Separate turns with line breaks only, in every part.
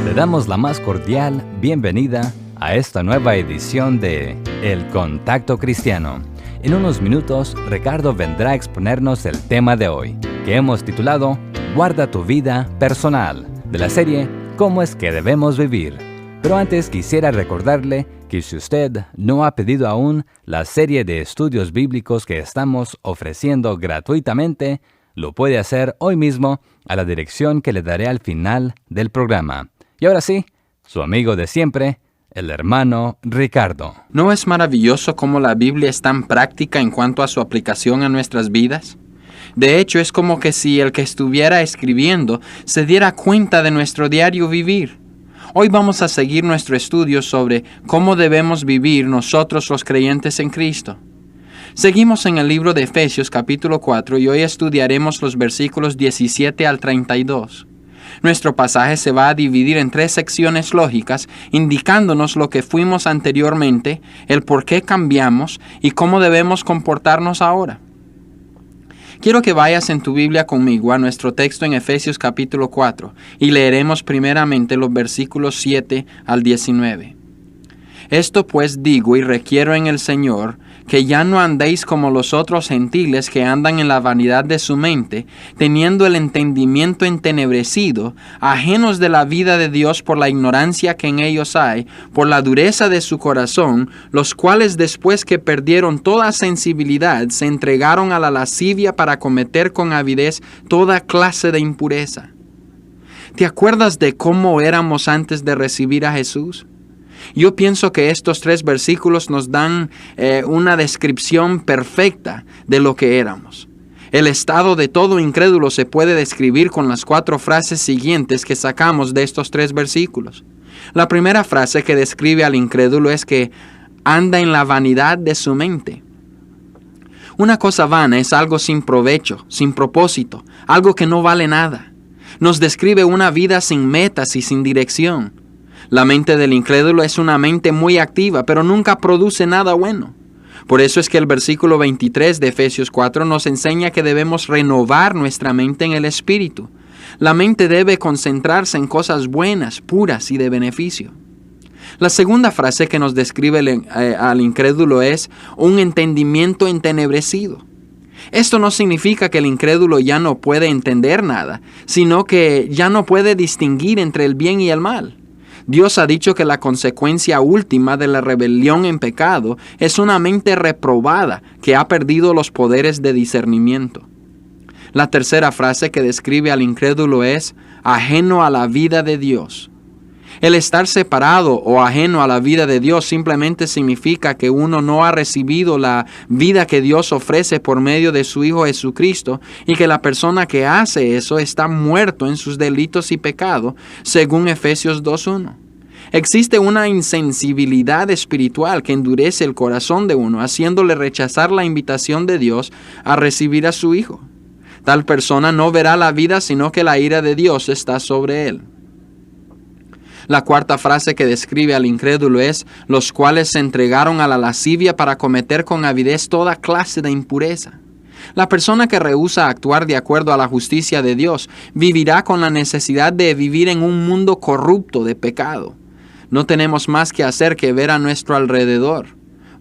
Le damos la más cordial bienvenida a esta nueva edición de El Contacto Cristiano. En unos minutos, Ricardo vendrá a exponernos el tema de hoy, que hemos titulado Guarda tu vida personal, de la serie ¿Cómo es que debemos vivir? Pero antes quisiera recordarle que si usted no ha pedido aún la serie de estudios bíblicos que estamos ofreciendo gratuitamente, lo puede hacer hoy mismo a la dirección que le daré al final del programa. Y ahora sí, su amigo de siempre, el hermano Ricardo.
¿No es maravilloso cómo la Biblia es tan práctica en cuanto a su aplicación a nuestras vidas? De hecho, es como que si el que estuviera escribiendo se diera cuenta de nuestro diario vivir. Hoy vamos a seguir nuestro estudio sobre cómo debemos vivir nosotros los creyentes en Cristo. Seguimos en el libro de Efesios capítulo 4 y hoy estudiaremos los versículos 17 al 32. Nuestro pasaje se va a dividir en 3 secciones lógicas, indicándonos lo que fuimos anteriormente, el por qué cambiamos y cómo debemos comportarnos ahora. Quiero que vayas en tu Biblia conmigo a nuestro texto en Efesios capítulo 4 y leeremos primeramente los versículos 7 al 19. Esto pues digo y requiero en el Señor, que ya no andéis como los otros gentiles que andan en la vanidad de su mente, teniendo el entendimiento entenebrecido, ajenos de la vida de Dios por la ignorancia que en ellos hay, por la dureza de su corazón, los cuales después que perdieron toda sensibilidad, se entregaron a la lascivia para cometer con avidez toda clase de impureza. ¿Te acuerdas de cómo éramos antes de recibir a Jesús? Yo pienso que estos 3 versículos nos dan una descripción perfecta de lo que éramos. El estado de todo incrédulo se puede describir con las 4 frases siguientes que sacamos de estos 3 versículos. La primera frase que describe al incrédulo es que anda en la vanidad de su mente. Una cosa vana es algo sin provecho, sin propósito, algo que no vale nada. Nos describe una vida sin metas y sin dirección. La mente del incrédulo es una mente muy activa, pero nunca produce nada bueno. Por eso es que el versículo 23 de Efesios 4 nos enseña que debemos renovar nuestra mente en el Espíritu. La mente debe concentrarse en cosas buenas, puras y de beneficio. La segunda frase que nos describe al incrédulo es un entendimiento entenebrecido. Esto no significa que el incrédulo ya no puede entender nada, sino que ya no puede distinguir entre el bien y el mal. Dios ha dicho que la consecuencia última de la rebelión en pecado es una mente reprobada que ha perdido los poderes de discernimiento. La tercera frase que describe al incrédulo es ajeno a la vida de Dios. El estar separado o ajeno a la vida de Dios simplemente significa que uno no ha recibido la vida que Dios ofrece por medio de su Hijo Jesucristo y que la persona que hace eso está muerto en sus delitos y pecado, según Efesios 2:1. Existe una insensibilidad espiritual que endurece el corazón de uno, haciéndole rechazar la invitación de Dios a recibir a su Hijo. Tal persona no verá la vida, sino que la ira de Dios está sobre él. La cuarta frase que describe al incrédulo es, los cuales se entregaron a la lascivia para cometer con avidez toda clase de impureza. La persona que rehúsa actuar de acuerdo a la justicia de Dios vivirá con la necesidad de vivir en un mundo corrupto de pecado. No tenemos más que hacer que ver a nuestro alrededor.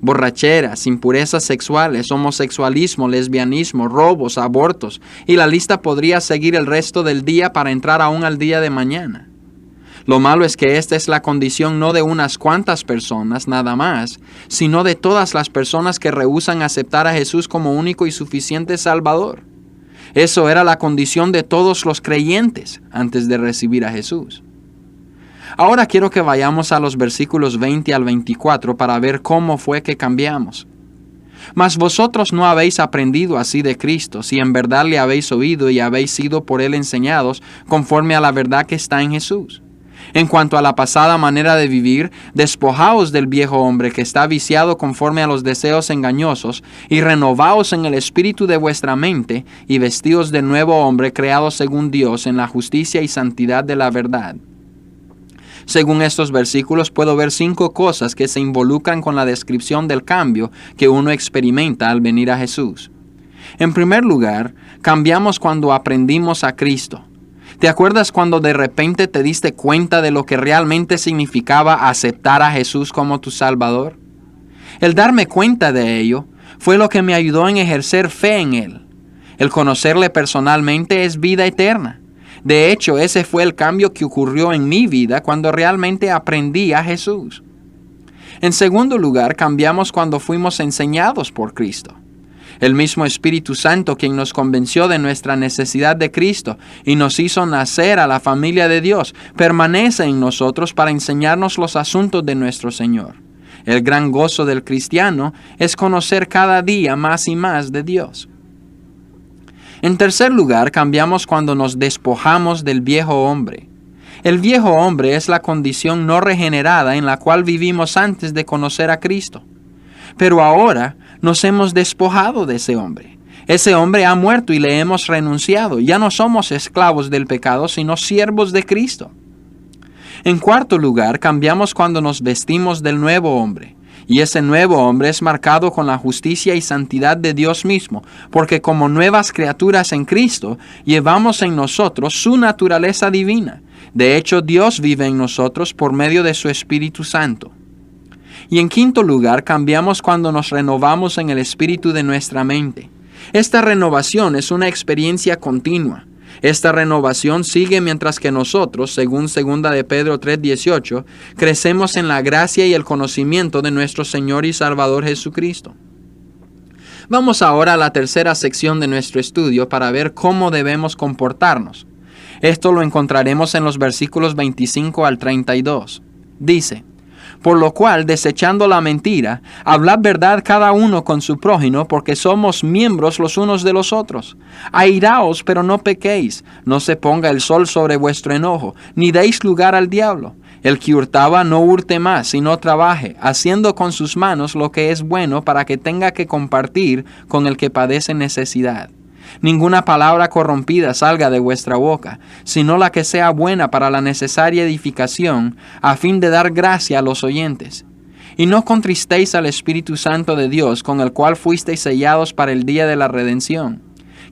Borracheras, impurezas sexuales, homosexualismo, lesbianismo, robos, abortos, y la lista podría seguir el resto del día para entrar aún al día de mañana. Lo malo es que esta es la condición no de unas cuantas personas nada más, sino de todas las personas que rehúsan aceptar a Jesús como único y suficiente Salvador. Eso era la condición de todos los creyentes antes de recibir a Jesús. Ahora quiero que vayamos a los versículos 20 al 24 para ver cómo fue que cambiamos. Mas vosotros no habéis aprendido así de Cristo, si en verdad le habéis oído y habéis sido por él enseñados, conforme a la verdad que está en Jesús. En cuanto a la pasada manera de vivir, despojaos del viejo hombre que está viciado conforme a los deseos engañosos, y renovaos en el espíritu de vuestra mente, y vestíos del nuevo hombre creado según Dios en la justicia y santidad de la verdad. Según estos versículos puedo ver 5 cosas que se involucran con la descripción del cambio que uno experimenta al venir a Jesús. En primer lugar, cambiamos cuando aprendimos a Cristo. ¿Te acuerdas cuando de repente te diste cuenta de lo que realmente significaba aceptar a Jesús como tu Salvador? El darme cuenta de ello fue lo que me ayudó en ejercer fe en Él. El conocerle personalmente es vida eterna. De hecho, ese fue el cambio que ocurrió en mi vida cuando realmente aprendí a Jesús. En segundo lugar, cambiamos cuando fuimos enseñados por Cristo. El mismo Espíritu Santo, quien nos convenció de nuestra necesidad de Cristo y nos hizo nacer a la familia de Dios, permanece en nosotros para enseñarnos los asuntos de nuestro Señor. El gran gozo del cristiano es conocer cada día más y más de Dios. En tercer lugar, cambiamos cuando nos despojamos del viejo hombre. El viejo hombre es la condición no regenerada en la cual vivimos antes de conocer a Cristo. Pero ahora nos hemos despojado de ese hombre. Ese hombre ha muerto y le hemos renunciado. Ya no somos esclavos del pecado, sino siervos de Cristo. En cuarto lugar, cambiamos cuando nos vestimos del nuevo hombre. Y ese nuevo hombre es marcado con la justicia y santidad de Dios mismo, porque como nuevas criaturas en Cristo, llevamos en nosotros su naturaleza divina. De hecho, Dios vive en nosotros por medio de su Espíritu Santo. Y en quinto lugar, cambiamos cuando nos renovamos en el espíritu de nuestra mente. Esta renovación es una experiencia continua. Esta renovación sigue mientras que nosotros, según 2 de Pedro 3:18, crecemos en la gracia y el conocimiento de nuestro Señor y Salvador Jesucristo. Vamos ahora a la tercera sección de nuestro estudio para ver cómo debemos comportarnos. Esto lo encontraremos en los versículos 25 al 32. Dice: por lo cual, desechando la mentira, hablad verdad cada uno con su prójimo, porque somos miembros los unos de los otros. Airaos, pero no pequéis. No se ponga el sol sobre vuestro enojo, ni deis lugar al diablo. El que hurtaba no hurte más, sino trabaje, haciendo con sus manos lo que es bueno, para que tenga que compartir con el que padece necesidad. Ninguna palabra corrompida salga de vuestra boca, sino la que sea buena para la necesaria edificación, a fin de dar gracia a los oyentes. Y no contristéis al Espíritu Santo de Dios, con el cual fuisteis sellados para el día de la redención.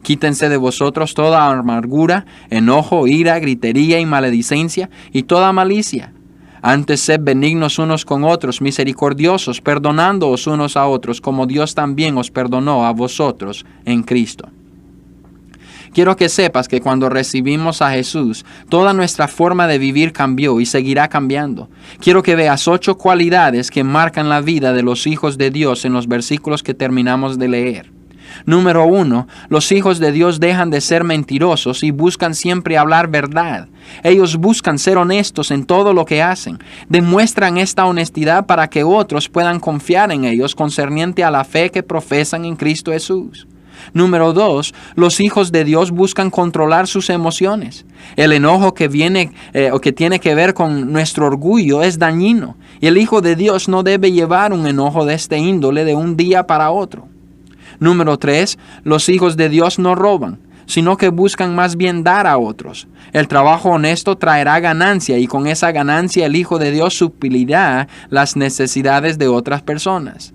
Quítense de vosotros toda amargura, enojo, ira, gritería y maledicencia, y toda malicia. Antes sed benignos unos con otros, misericordiosos, perdonándoos unos a otros, como Dios también os perdonó a vosotros en Cristo. Quiero que sepas que cuando recibimos a Jesús, toda nuestra forma de vivir cambió y seguirá cambiando. Quiero que veas 8 cualidades que marcan la vida de los hijos de Dios en los versículos que terminamos de leer. Número 1, los hijos de Dios dejan de ser mentirosos y buscan siempre hablar verdad. Ellos buscan ser honestos en todo lo que hacen. Demuestran esta honestidad para que otros puedan confiar en ellos concerniente a la fe que profesan en Cristo Jesús. Número 2, los hijos de Dios buscan controlar sus emociones. El enojo que tiene que ver con nuestro orgullo es dañino, y el hijo de Dios no debe llevar un enojo de este índole de un día para otro. Número 3, los hijos de Dios no roban, sino que buscan más bien dar a otros. El trabajo honesto traerá ganancia, y con esa ganancia el hijo de Dios suplirá las necesidades de otras personas.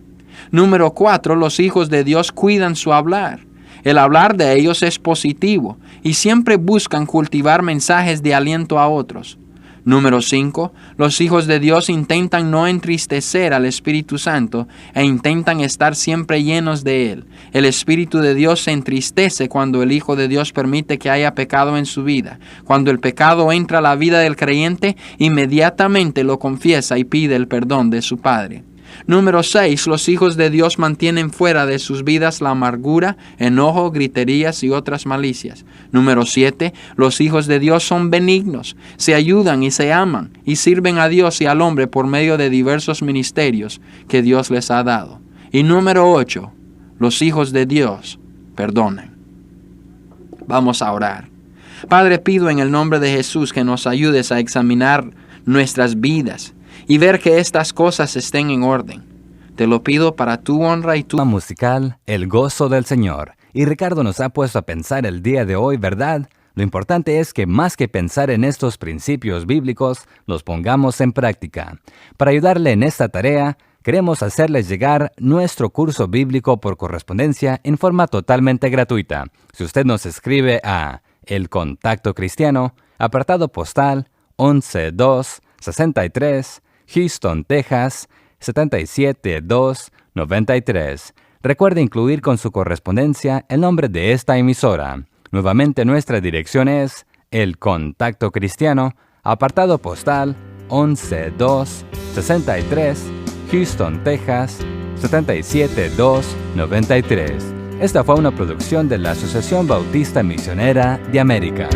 Número 4, los hijos de Dios cuidan su hablar. El hablar de ellos es positivo y siempre buscan cultivar mensajes de aliento a otros. Número 5, los hijos de Dios intentan no entristecer al Espíritu Santo e intentan estar siempre llenos de Él. El Espíritu de Dios se entristece cuando el Hijo de Dios permite que haya pecado en su vida. Cuando el pecado entra a la vida del creyente, inmediatamente lo confiesa y pide el perdón de su Padre. Número 6, los hijos de Dios mantienen fuera de sus vidas la amargura, enojo, griterías y otras malicias. Número 7, los hijos de Dios son benignos, se ayudan y se aman y sirven a Dios y al hombre por medio de diversos ministerios que Dios les ha dado. Y número 8, los hijos de Dios perdonan. Vamos a orar. Padre, pido en el nombre de Jesús que nos ayudes a examinar nuestras vidas y ver que estas cosas estén en orden. Te lo pido para tu honra y tu...
musical, El Gozo del Señor. Y Ricardo nos ha puesto a pensar el día de hoy, ¿verdad? Lo importante es que más que pensar en estos principios bíblicos, los pongamos en práctica. Para ayudarle en esta tarea, queremos hacerles llegar nuestro curso bíblico por correspondencia en forma totalmente gratuita. Si usted nos escribe a El Contacto Cristiano, apartado postal 11263, Houston, Texas 77293. Recuerde incluir con su correspondencia el nombre de esta emisora. Nuevamente nuestra dirección es El Contacto Cristiano, apartado postal 11263, Houston, Texas 77293. Esta fue una producción de la Asociación Bautista Misionera de América.